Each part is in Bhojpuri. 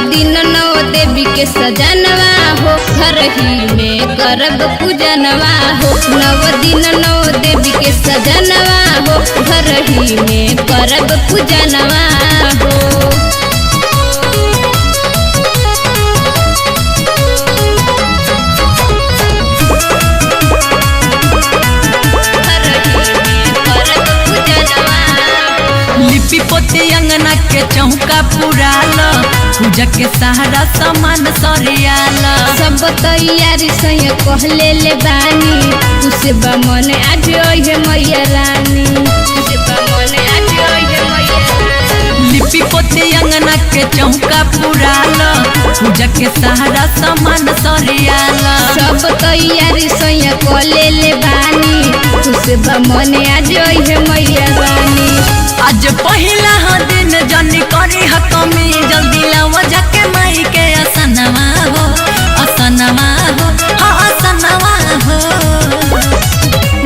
दिन नौ देवी के सजनवा हो, घर ही में करब पूजनवा हो। नव दिन नौ देवी के सजनवा हो, घर ही में करब पूजनवा हो। लिपि पोती अंगना के चौका पुराल, पूजा के सहारा सामान सरियाल। सब तैयारी सही कहले ले बानी, तुसे बमन आज ओहे मैया रानी, तुसे बमन आज ओहे मैया रानी। लिपि पोती अंगना के चौका पुराल, पूजा के सहारा सामान सरियाल। सब तैयारी सही कहले ले बानी, तुसे बमन आज ओहे मैया रानी। आज पहिला ह दिन जनी करी ह कमी, जल्दी लाव जाके माई के असनवा हो, असनवा हो, हाँ असनवा हो।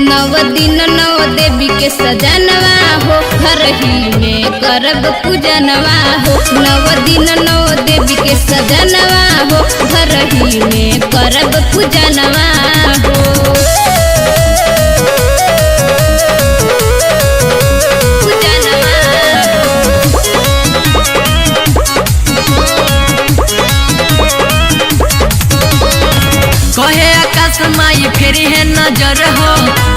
नव दिन नौ देवी के सजनवा हो, घर ही में करब पूजनवा हो। नव दिन नौ देवी के सजनवा हो, घर ही में करब पूजनवा हो। कहे आकाश माई फेरी है नजर हो,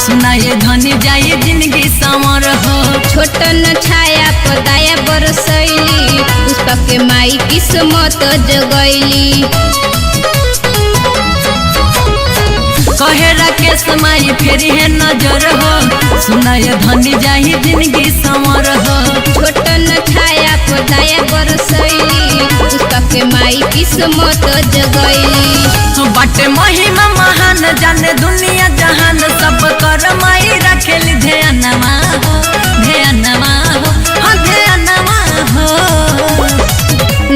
सुनाए धनी जाए जिंदगी संवर हो। छोटन छाया पदाया बरसैली, पुष्पा के माई किस्मत जगैली। कहे राकेश माई फेरी है नजर हो, सुनाए धनी जाए जिंदगी संवर हो। छोटन छाया पदाया बरसैली, पुष्पा के माई किस्मत जगैली। बाटे महिमा महान जाने दुनिया जहान, सब कर माई रखेली ध्यानवा हो, ध्यानवा हो, हाँ ध्यानवा हो।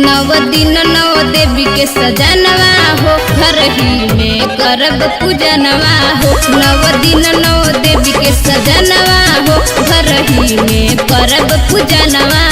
नव दिन नौ देवी के सजनवा हो, घर ही में करब पूजनवा हो। नव दिन नौ देवी के सजनवा हो, घर ही में करब पूजनवा